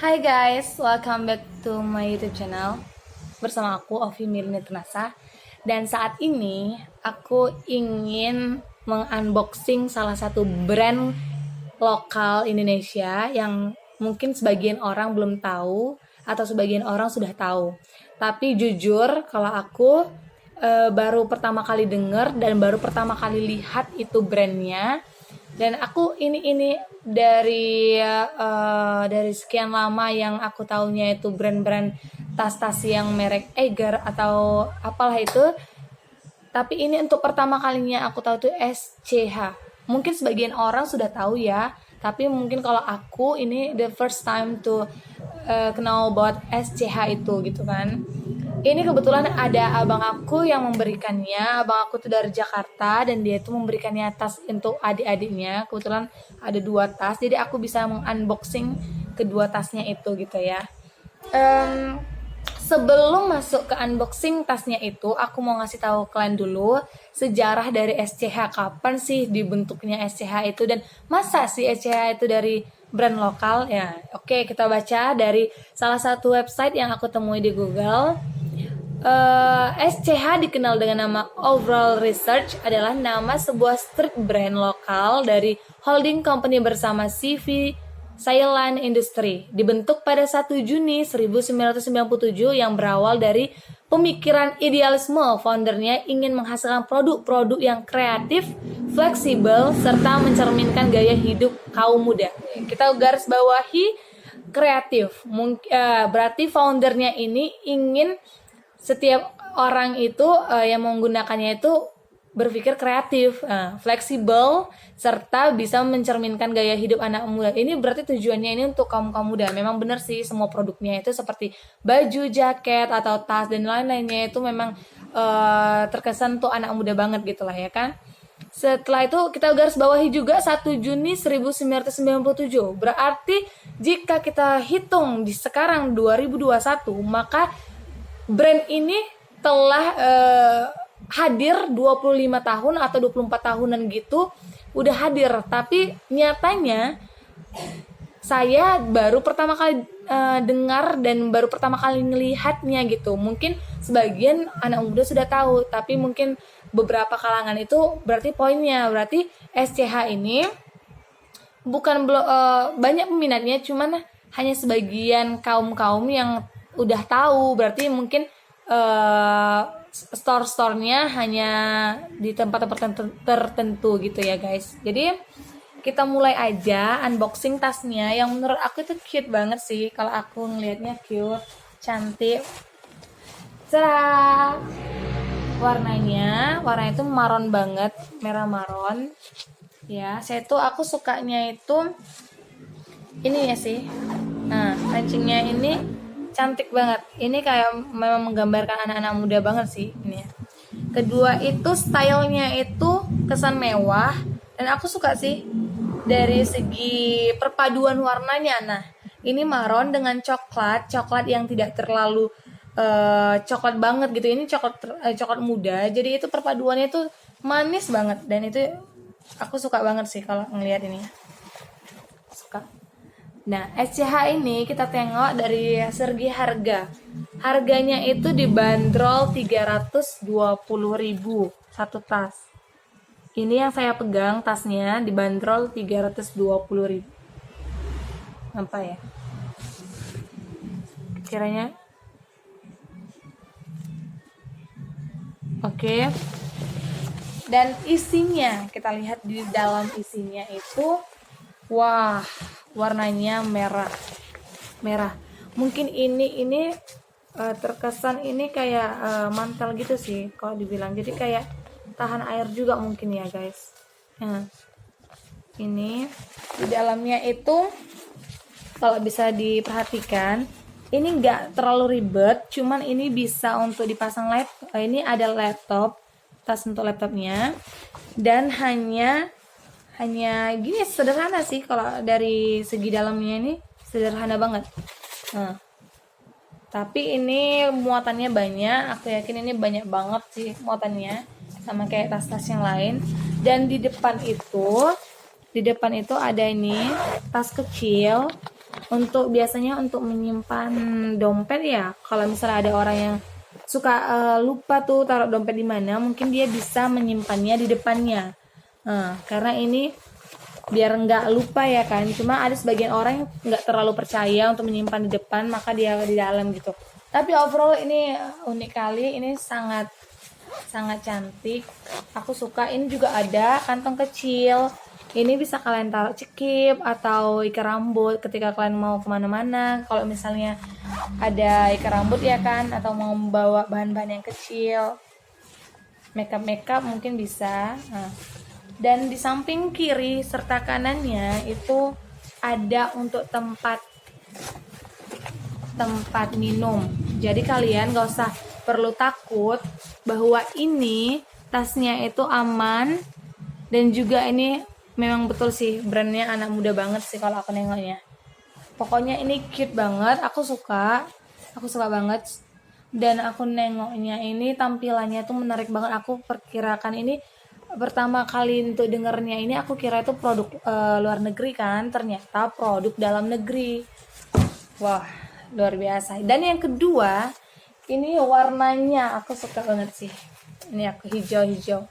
Hai guys, welcome back to my YouTube channel. Bersama aku Ovi Mirnit Nasa. Dan saat ini aku ingin mengunboxing salah satu brand lokal Indonesia yang mungkin sebagian orang belum tahu atau sebagian orang sudah tahu. Tapi jujur kalau aku baru pertama kali denger dan baru pertama kali lihat itu brandnya. Dan aku ini dari sekian lama yang aku taunya itu brand-brand tas-tas yang merek Eiger atau apalah itu. Tapi ini untuk pertama kalinya aku tahu itu SCH. Mungkin sebagian orang sudah tahu ya, tapi mungkin kalau aku ini the first time to kenal about SCH itu gitu kan. Ini kebetulan ada abang aku yang memberikannya. Abang aku tuh dari Jakarta dan dia tuh memberikannya tas untuk adik-adiknya. Kebetulan ada 2 tas, jadi aku bisa mengunboxing kedua tasnya itu gitu ya. Sebelum masuk ke unboxing tasnya itu, aku mau ngasih tahu kalian dulu sejarah dari SCH. Kapan sih dibentuknya SCH itu dan masa sih SCH itu dari brand lokal ya? Oke, kita baca dari salah satu website yang aku temui di Google. SCH dikenal dengan nama Overall Research adalah nama sebuah street brand lokal dari holding company bersama CV Ceylan Industry. Dibentuk pada 1 Juni 1997 yang berawal dari pemikiran idealisme foundernya ingin menghasilkan produk-produk yang kreatif, fleksibel, serta mencerminkan gaya hidup kaum muda. Kita garis bawahi kreatif. Berarti foundernya ini ingin setiap orang itu yang menggunakannya itu berpikir kreatif, fleksibel, serta bisa mencerminkan gaya hidup anak muda. Ini berarti tujuannya ini untuk kaum muda. Memang benar sih semua produknya itu seperti baju, jaket, atau tas dan lain-lainnya itu memang terkesan untuk anak muda banget gitulah ya kan. Setelah itu kita garis bawahi juga 1 Juni 1997. Berarti jika kita hitung di sekarang 2021, maka brand ini telah hadir 25 tahun atau 24 tahunan gitu udah hadir. Tapi nyatanya saya baru pertama kali dengar dan baru pertama kali ngelihatnya gitu. Mungkin sebagian anak muda sudah tahu, tapi mungkin beberapa kalangan itu berarti poinnya. Berarti SCH ini bukan banyak peminatnya, cuman hanya sebagian kaum-kaum yang udah tahu. Berarti mungkin store-store-nya hanya di tempat-tempat tertentu gitu ya guys. Jadi kita mulai aja unboxing tasnya yang menurut aku itu cute banget sih. Kalau aku ngelihatnya cute, cantik. Cerah. Warnanya itu maron banget, merah maron. Ya, aku sukanya itu ini ya sih. Nah, kancingnya ini cantik banget. Ini kayak memang menggambarkan anak-anak muda banget sih ini ya. Kedua itu stylenya itu kesan mewah dan aku suka sih dari segi perpaduan warnanya. Nah, ini maron dengan coklat yang tidak terlalu coklat banget gitu. Ini coklat muda. Jadi itu perpaduannya itu manis banget dan itu aku suka banget sih kalau ngelihat ini. Suka. Nah, SCH ini kita tengok dari segi harga. Harganya itu dibanderol 320.000 satu tas. Ini yang saya pegang tasnya dibanderol 320.000. Apa ya? Kiranya Oke. Dan isinya, kita lihat di dalam isinya itu wah, warnanya merah. Mungkin ini terkesan ini kayak mantel gitu sih kalau dibilang. Jadi kayak tahan air juga mungkin ya guys. Nah, ini di dalamnya itu kalau bisa diperhatikan ini nggak terlalu ribet. Cuman ini bisa untuk dipasang laptop. Ini ada laptop, tas untuk laptopnya, dan hanya gini sederhana sih. Kalau dari segi dalamnya ini sederhana banget. Nah, tapi ini muatannya banyak. Aku yakin ini banyak banget sih muatannya, sama kayak tas-tas yang lain. Dan di depan itu ada ini tas kecil Biasanya untuk menyimpan dompet ya, kalau misalnya ada orang yang suka lupa tuh taruh dompet di mana, mungkin dia bisa menyimpannya di depannya. Karena ini biar nggak lupa ya kan. Cuma ada sebagian orang yang nggak terlalu percaya untuk menyimpan di depan, maka dia di dalam gitu. Tapi overall ini unik kali, ini sangat cantik. Aku suka. Ini juga ada kantong kecil. Ini bisa kalian taruh cekip atau ikat rambut ketika kalian mau kemana-mana. Kalau misalnya ada ikat rambut ya kan, atau mau membawa bahan-bahan yang kecil, makeup mungkin bisa. Dan di samping kiri serta kanannya itu ada untuk tempat minum. Jadi kalian gak usah perlu takut bahwa ini tasnya itu aman. Dan juga ini memang betul sih, brandnya anak muda banget sih kalau aku nengoknya. Pokoknya ini cute banget, aku suka banget. Dan aku nengoknya ini tampilannya tuh menarik banget. Aku perkirakan ini pertama kali untuk dengernya ini aku kira itu produk luar negeri kan, ternyata produk dalam negeri. Wah, luar biasa. Dan yang kedua, ini warnanya aku suka banget sih. Ini aku hijau.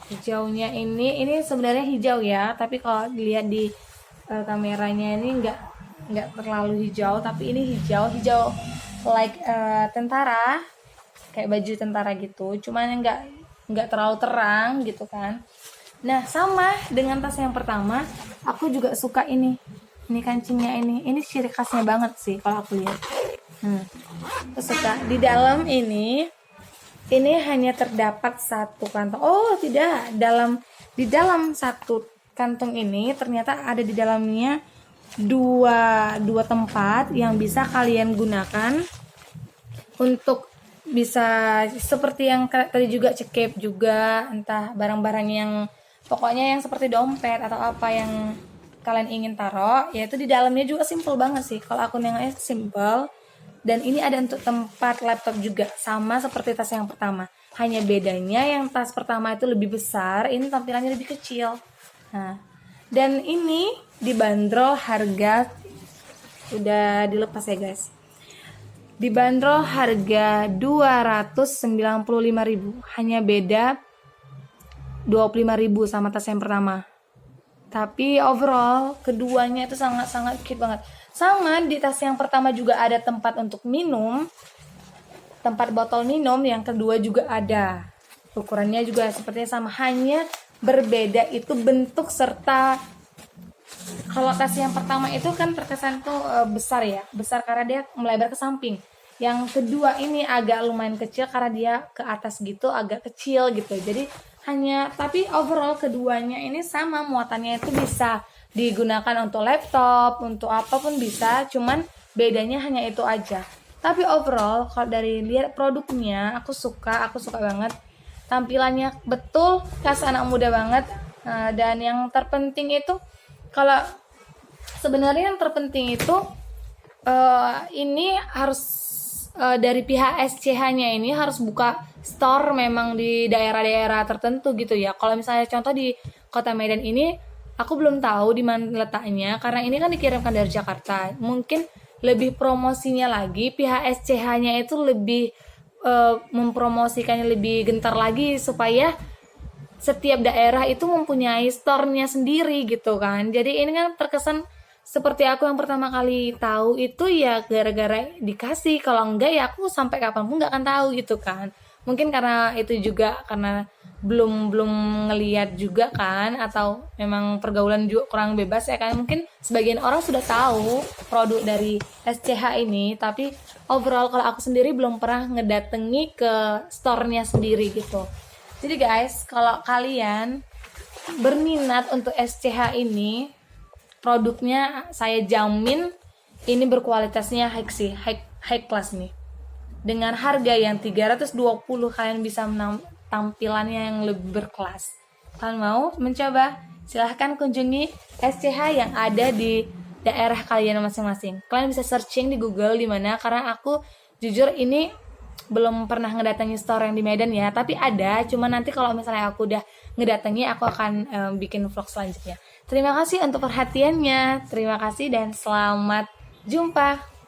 Hijaunya ini sebenarnya hijau ya, tapi kalau dilihat di kameranya ini nggak terlalu hijau, tapi ini hijau like tentara, kayak baju tentara gitu, cuman nggak terlalu terang gitu kan. Nah, sama dengan tas yang pertama, aku juga suka ini kancingnya ini ciri khasnya banget sih kalau aku lihat. Aku suka. Di dalam ini hanya terdapat satu kantong. Oh tidak, di dalam satu kantong ini ternyata ada di dalamnya dua tempat yang bisa kalian gunakan untuk bisa seperti yang tadi juga cekip juga, entah barang-barang yang pokoknya yang seperti dompet atau apa yang kalian ingin taruh, yaitu di dalamnya juga simple banget sih. Kalau aku nengoknya simple. Dan ini ada untuk tempat laptop juga, sama seperti tas yang pertama. Hanya bedanya yang tas pertama itu lebih besar, ini tampilannya lebih kecil. Nah, dan ini dibanderol harga, udah dilepas ya guys. Dibanderol harga 295.000, hanya beda 25.000 sama tas yang pertama. Tapi overall keduanya itu sangat cute banget. Sama di tas yang pertama juga ada tempat untuk minum, tempat botol minum. Yang kedua juga ada. Ukurannya juga sepertinya sama, hanya berbeda itu bentuk serta. Kalau tas yang pertama itu kan terkesan tuh besar ya, besar karena dia melebar ke samping. Yang kedua ini agak lumayan kecil karena dia ke atas gitu, agak kecil gitu. Jadi tapi overall keduanya ini sama, muatannya itu bisa digunakan untuk laptop, untuk apapun bisa, cuman bedanya hanya itu aja. Tapi overall kalau dari lihat produknya aku suka banget. Tampilannya betul khas anak muda banget. Dan yang terpenting itu sebenarnya yang terpenting itu ini harus dari pihak SCH-nya ini harus buka store memang di daerah-daerah tertentu gitu ya. Kalau misalnya contoh di Kota Medan ini aku belum tahu di mana letaknya, karena ini kan dikirimkan dari Jakarta. Mungkin lebih promosinya lagi, pihak SCH-nya itu lebih mempromosikannya lebih gentar lagi supaya setiap daerah itu mempunyai store-nya sendiri gitu kan. Jadi ini kan terkesan seperti aku yang pertama kali tahu itu ya gara-gara dikasih. Kalau enggak ya aku sampai kapanpun nggak akan tahu gitu kan. Mungkin karena itu juga karena belum ngelihat juga kan, atau memang pergaulan juga kurang bebas ya kan. Mungkin sebagian orang sudah tahu produk dari SCH ini, tapi overall kalau aku sendiri belum pernah ngedatengi ke store-nya sendiri gitu. Jadi guys, kalau kalian berminat untuk SCH ini, produknya saya jamin ini berkualitasnya high class nih. Dengan harga yang 320 kalian bisa tampilannya yang lebih berkelas. Kalian mau mencoba? Silahkan kunjungi SCH yang ada di daerah kalian masing-masing. Kalian bisa searching di Google di mana, karena aku jujur ini belum pernah ngedatangi store yang di Medan ya, tapi ada. Cuma nanti kalau misalnya aku udah ngedatangi, aku akan bikin vlog selanjutnya. Terima kasih untuk perhatiannya. Terima kasih dan selamat jumpa.